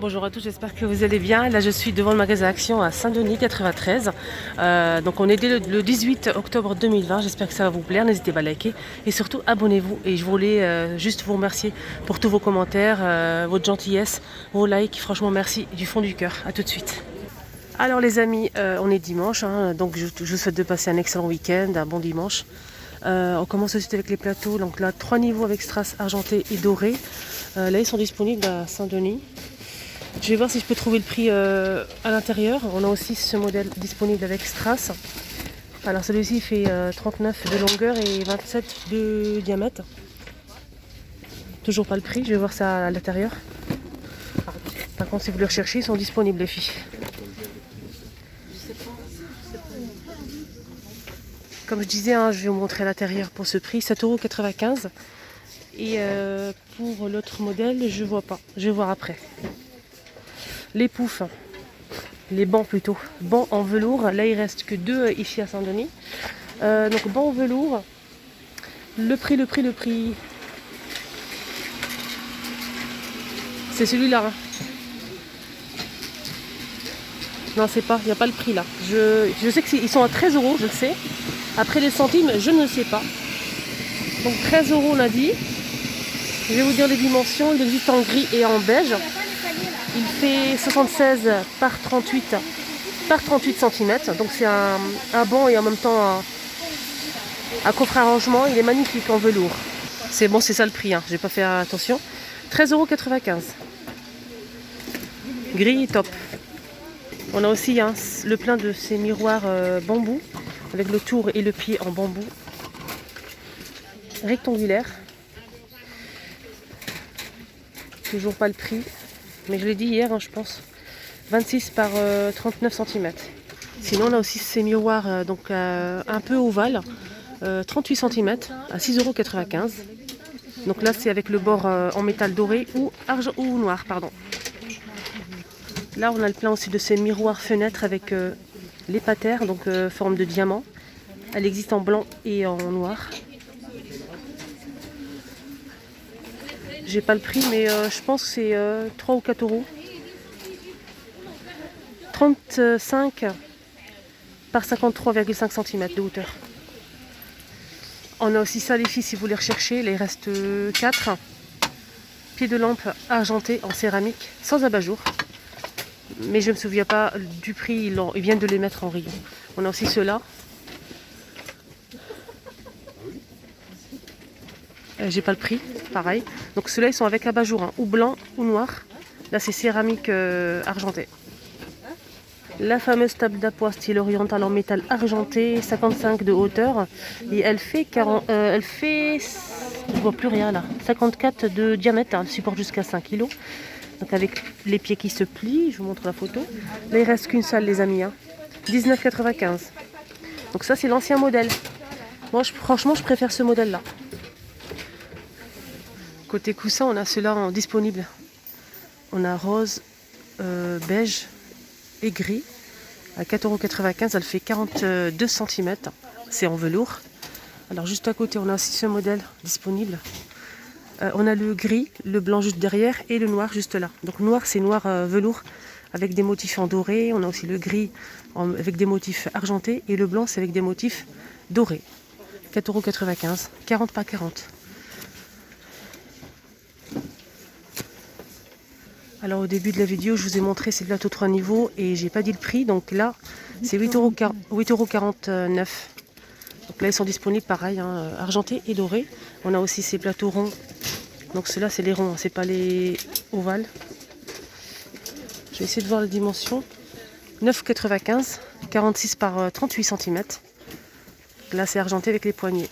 Bonjour à tous, j'espère que vous allez bien. Là, je suis devant le magasin Action à Saint-Denis 93. Donc, on est dès le 18 octobre 2020. J'espère que ça va vous plaire. N'hésitez pas à liker et surtout abonnez-vous. Et je voulais juste vous remercier pour tous vos commentaires, votre gentillesse, vos likes. Franchement, merci du fond du cœur. À tout de suite. Alors, les amis, on est dimanche, hein, donc je vous souhaite de passer un excellent week-end, un bon dimanche. On commence aussi avec les plateaux. Donc là, 3 niveaux avec strass argenté et doré. Là, ils sont disponibles à Saint-Denis. Je vais voir si je peux trouver le prix à l'intérieur. On a aussi ce modèle disponible avec strass. Alors celui-ci fait 39 de longueur et 27 de diamètre. Toujours pas le prix, je vais voir ça à l'intérieur. Par contre, si vous le recherchez, ils sont disponibles les filles. Comme je disais, hein, je vais vous montrer l'intérieur pour ce prix, 7,95 €. Et pour l'autre modèle, je vois pas. Je vais voir après. Les poufs, les bancs plutôt, bancs en velours. Là, il reste que 2 ici à Saint-Denis. Donc bancs en velours. Le prix. C'est celui-là. Hein. Non, c'est pas, il n'y a pas le prix là. Je sais qu'ils sont à 13 €, je le sais. Après les centimes, je ne sais pas. Donc 13 € on a dit. Je vais vous dire les dimensions. Il existe en gris et en beige. Il fait 76 par 38 cm. Donc c'est un banc et en même temps un coffre à rangement. Il est magnifique en velours. C'est bon, c'est ça le prix. Hein. J'ai pas fait attention. 13,95 €. Gris top. On a aussi hein, le plein de ces miroirs bambou avec le tour et le pied en bambou. Rectangulaire. Toujours pas le prix. Mais je l'ai dit hier, hein, je pense. 26 par 39 cm. Sinon, on a aussi ces miroirs un peu ovales. 38 cm à 6,95 €. Donc là, c'est avec le bord en métal doré ou argent ou noir, pardon. Là, on a le plein aussi de ces miroirs fenêtres avec les patères, donc forme de diamant. Elle existe en blanc et en noir. J'ai pas le prix, mais je pense que c'est 3 ou 4 €. 35 par 53,5 cm de hauteur. On a aussi ça les filles si vous les recherchez. Il reste 4 pieds de lampe argentés en céramique sans abat-jour. Mais je ne me souviens pas du prix, ils viennent de les mettre en rayon. On a aussi ceux-là. J'ai pas le prix, pareil. Donc ceux-là ils sont avec abat-jour, hein, ou blanc ou noir. Là c'est céramique argenté. La fameuse table d'appoint style oriental en métal argenté, 55 de hauteur. Et elle fait, je vois plus rien là, 54 de diamètre, hein, elle supporte jusqu'à 5 kg. Donc avec les pieds qui se plient, je vous montre la photo. Là il reste qu'une seule les amis, hein. 19,95 €. Donc ça c'est l'ancien modèle. Moi franchement je préfère ce modèle là. Côté coussin on a ceux-là disponibles. On a rose, beige et gris à 4,95 €. Elle fait 42 cm. C'est en velours. Alors juste à côté, on a aussi ce modèle disponible. On a le gris, le blanc juste derrière et le noir juste là. Donc noir, c'est noir velours avec des motifs en doré. On a aussi le gris avec des motifs argentés et le blanc, c'est avec des motifs dorés. 4,95 €. 40 par 40. Alors au début de la vidéo, je vous ai montré ces plateaux 3 niveaux et j'ai pas dit le prix. Donc là, c'est 8,49 €. Donc là, ils sont disponibles pareil, hein, argentés et dorés. On a aussi ces plateaux ronds. Donc ceux-là, c'est les ronds, c'est pas les ovales. Je vais essayer de voir les dimensions. 9,95 €, 46 par 38 cm. Là, c'est argenté avec les poignées.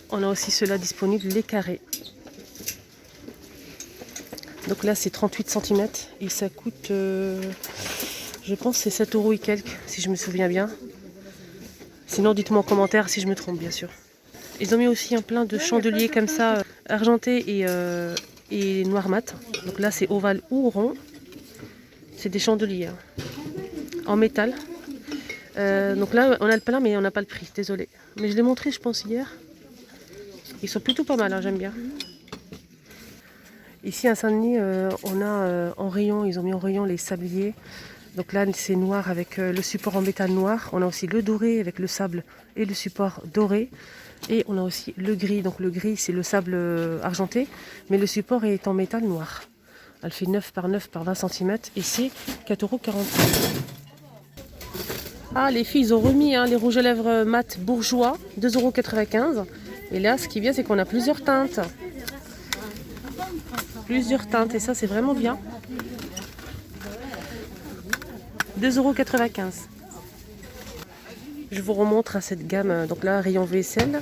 On a aussi ceux-là disponibles, les carrés. Donc là, c'est 38 cm et ça coûte, je pense, c'est 7 € et quelques, si je me souviens bien. Sinon, dites-moi en commentaire si je me trompe, bien sûr. Ils ont mis aussi un plein de chandeliers comme ça, argentés et noir mat. Donc là, c'est ovale ou rond. C'est des chandeliers hein, en métal. Donc là, on a le plein, mais on n'a pas le prix, désolé. Mais je l'ai montré, je pense, hier. Ils sont plutôt pas mal, hein, j'aime bien. Ici à Saint-Denis, on a en rayon, ils ont mis en rayon les sabliers. Donc là, c'est noir avec le support en métal noir. On a aussi le doré avec le sable et le support doré. Et on a aussi le gris. Donc le gris, c'est le sable argenté, mais le support est en métal noir. Elle fait 9 par 9 par 20 cm et c'est 4,40 €. Ah, les filles, ils ont remis les rouges à lèvres mat bourgeois, 2,95 €. Et là, ce qui est bien, c'est qu'on a plusieurs teintes. Plusieurs teintes, et ça, c'est vraiment bien. 2,95 €. Je vous remontre cette gamme. Donc là, rayon vaisselle.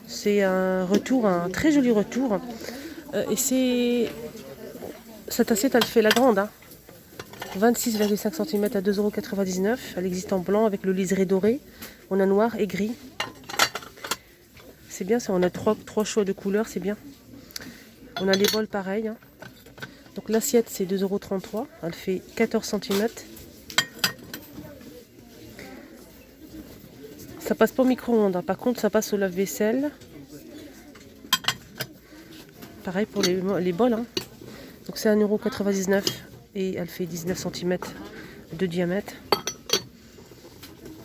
C'est un retour, un très joli retour. Et c'est... Cette assiette, elle fait la grande. 26,5 cm à 2,99 €. Elle existe en blanc avec le liseré doré. On a noir et gris. C'est bien ça, on a trois choix de couleurs, c'est bien. On a les bols pareils. Donc l'assiette, c'est 2,33 €. Elle fait 14 cm. Ça passe pas au micro-ondes. Par contre, ça passe au lave-vaisselle. Pareil pour les bols. Donc c'est 1,99 € et elle fait 19 cm de diamètre.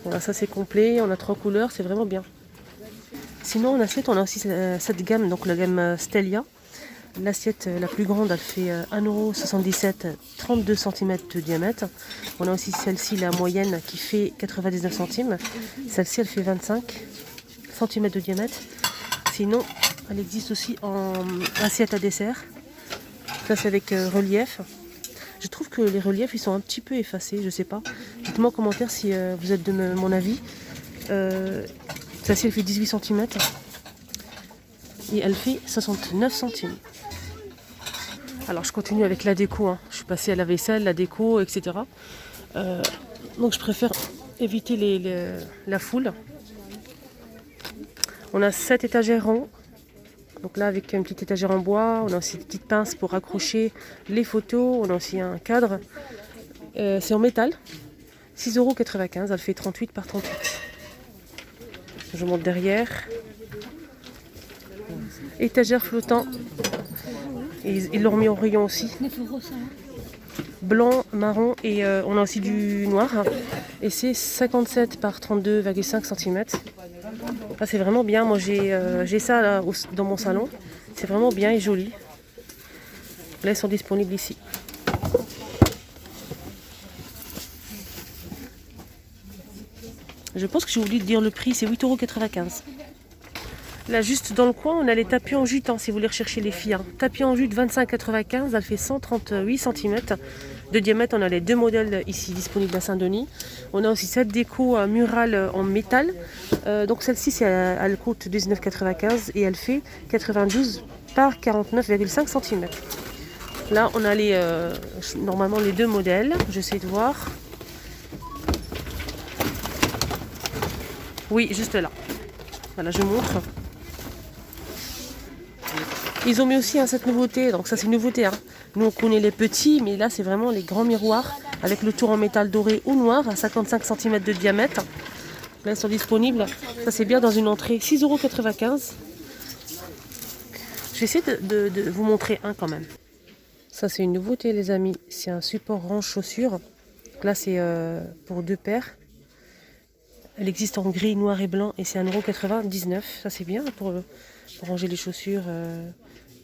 Voilà, ça c'est complet. On a 3 couleurs, c'est vraiment bien. Sinon en assiette, on a aussi cette gamme, donc la gamme Stelia. L'assiette la plus grande, elle fait 1,77 €, 32 cm de diamètre. On a aussi celle-ci, la moyenne, qui fait 99 centimes. Celle-ci, elle fait 25 cm de diamètre. Sinon, elle existe aussi en assiette à dessert. Ça, c'est avec relief. Je trouve que les reliefs, ils sont un petit peu effacés, je sais pas. Dites-moi en commentaire si vous êtes de mon avis. Celle-ci, elle fait 18 cm. Et elle fait 69 centimes. Alors je continue avec la déco, je suis passée à la vaisselle, la déco, etc. Donc je préfère éviter la foule. On a 7 étagères ronds. Donc là avec une petite étagère en bois, on a aussi des petites pinces pour accrocher les photos, on a aussi un cadre. C'est en métal, 6,95 €, elle fait 38 par 38. Je monte derrière. Étagère flottant. Ils l'ont mis en rayon aussi. Blanc, marron et on a aussi du noir. Et c'est 57 par 32,5 cm. Ah, c'est vraiment bien. Moi j'ai ça là, dans mon salon. C'est vraiment bien et joli. Là ils sont disponibles ici. Je pense que j'ai oublié de dire le prix, c'est 8,95 €. Là, juste dans le coin, on a les tapis en jute, si vous voulez rechercher les filles. Tapis en jute 25,95 €, elle fait 138 cm de diamètre. On a les deux modèles ici disponibles à Saint-Denis. On a aussi cette déco murale en métal. Donc celle-ci, elle coûte 19,95 € et elle fait 92 par 49,5 cm. Là, on a normalement les deux modèles. J'essaie de voir. Oui, juste là. Voilà, je montre. Ils ont mis aussi cette nouveauté, donc ça c'est une nouveauté. Nous on connaît les petits, mais là c'est vraiment les grands miroirs avec le tour en métal doré ou noir à 55 cm de diamètre. Là ils sont disponibles. Ça c'est bien dans une entrée, 6,95 €. Je vais essayer de vous montrer un quand même. Ça c'est une nouveauté les amis, c'est un support range chaussures. Donc là c'est pour 2 paires. Elle existe en gris, noir et blanc et c'est 1,99 €. Ça c'est bien pour ranger les chaussures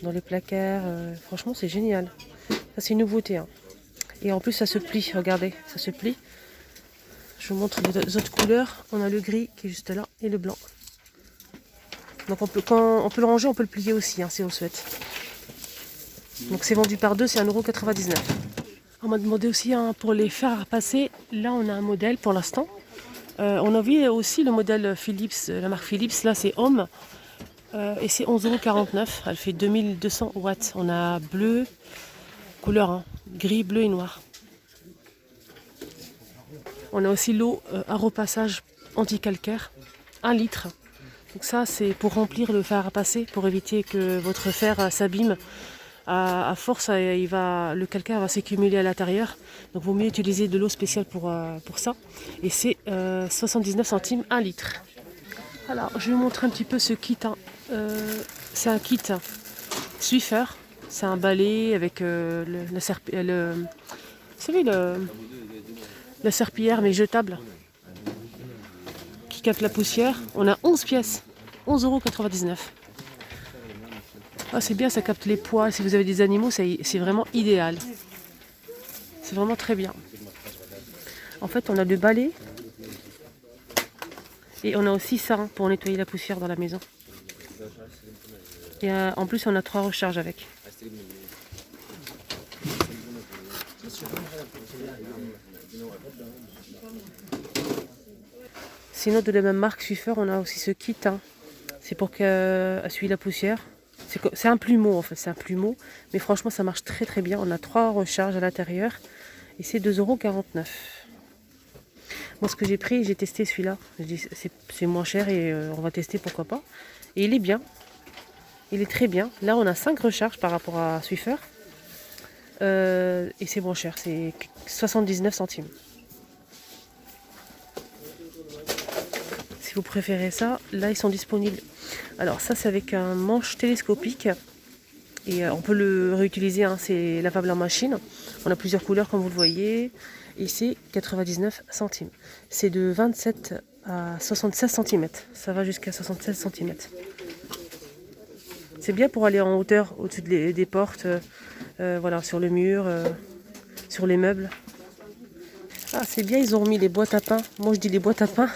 dans les placards. Franchement c'est génial. Ça c'est une nouveauté. Et en plus ça se plie, regardez, ça se plie. Je vous montre les autres couleurs. On a le gris qui est juste là et le blanc. Donc quand on peut le ranger, on peut le plier aussi si on le souhaite. Donc c'est vendu par deux, c'est 1,99 €. On m'a demandé aussi pour les fers à repasser. Là on a un modèle pour l'instant. On a vu aussi le modèle Philips, la marque Philips, là c'est Homme. Et c'est 11,49 €. Elle fait 2200 watts. On a bleu, couleur gris, bleu et noir. On a aussi l'eau à repassage anti-calcaire, 1 litre. Donc ça c'est pour remplir le fer à passer, pour éviter que votre fer s'abîme. À force, le calcaire va s'accumuler à l'intérieur. Donc il vaut mieux utiliser de l'eau spéciale pour ça. Et c'est 79 centimes 1 litre. Alors je vais vous montrer un petit peu ce kit C'est un kit Swiffer. C'est un balai avec vous savez, la serpillière mais jetable qui capte la poussière. On a 11 pièces, 11,99 €. Ah, c'est bien, ça capte les poils. Si vous avez des animaux, c'est vraiment idéal. C'est vraiment très bien. En fait, on a le balai et on a aussi ça hein, pour nettoyer la poussière dans la maison. Et en plus, on a 3 recharges avec. Sinon, de la même marque Swiffer, on a aussi ce kit. Hein. C'est pour essuyer la poussière. C'est un plumeau en fait, c'est un plumeau. Mais franchement, ça marche très très bien. On a 3 recharges à l'intérieur. Et c'est 2,49 €. Moi, ce que j'ai pris, j'ai testé celui-là. Je dis c'est moins cher et on va tester, pourquoi pas. Et il est bien. Il est très bien. Là, on a 5 recharges par rapport à Swiffer. Et c'est moins cher, c'est 79 centimes. Si vous préférez ça, là, ils sont disponibles. Alors, ça, c'est avec un manche télescopique. Et on peut le réutiliser, hein, c'est lavable en machine. On a plusieurs couleurs, comme vous le voyez. Et c'est 99 centimes. C'est de 27 à 76 cm. Ça va jusqu'à 76 cm. C'est bien pour aller en hauteur, au-dessus des portes, voilà, sur le mur, sur les meubles. Ah, c'est bien, ils ont remis les boîtes à pain. Moi, je dis les boîtes à pain.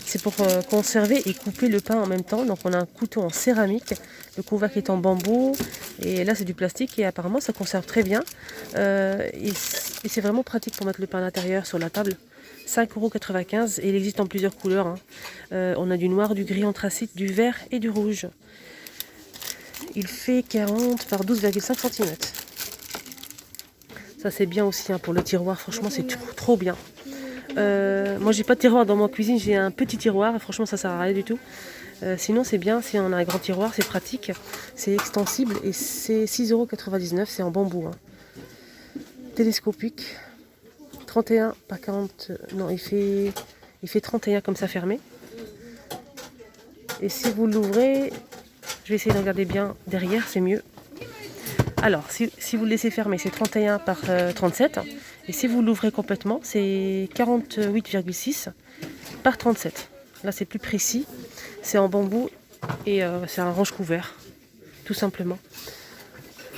C'est pour conserver et couper le pain en même temps. Donc, on a un couteau en céramique. Le couvercle est en bambou. Et là, c'est du plastique. Et apparemment, ça conserve très bien. Et c'est vraiment pratique pour mettre le pain à l'intérieur sur la table. 5,95 €. Et il existe en plusieurs couleurs. Hein. On a du noir, du gris anthracite, du vert et du rouge. Il fait 40 par 12,5 cm. Ça, c'est bien aussi hein, pour le tiroir. Franchement, c'est trop bien. Moi, j'ai pas de tiroir dans ma cuisine. J'ai un petit tiroir. Et franchement, ça sert à rien du tout. Sinon, c'est bien. Si on a un grand tiroir, c'est pratique. C'est extensible. Et c'est 6,99 €. C'est en bambou. Hein. Télescopique. 31 par 40. Non, il fait 31 comme ça fermé. Et si vous l'ouvrez... Je vais essayer de regarder bien derrière, c'est mieux. Alors, si vous le laissez fermer, c'est 31 par 37. Et si vous l'ouvrez complètement, c'est 48,6 par 37. Là, c'est plus précis. C'est en bambou et c'est un range couvert, tout simplement.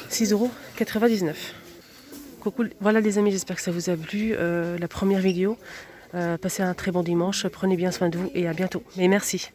6,99 €. Coucou, voilà les amis, j'espère que ça vous a plu. La première vidéo. Passez un très bon dimanche, prenez bien soin de vous et à bientôt. Et merci.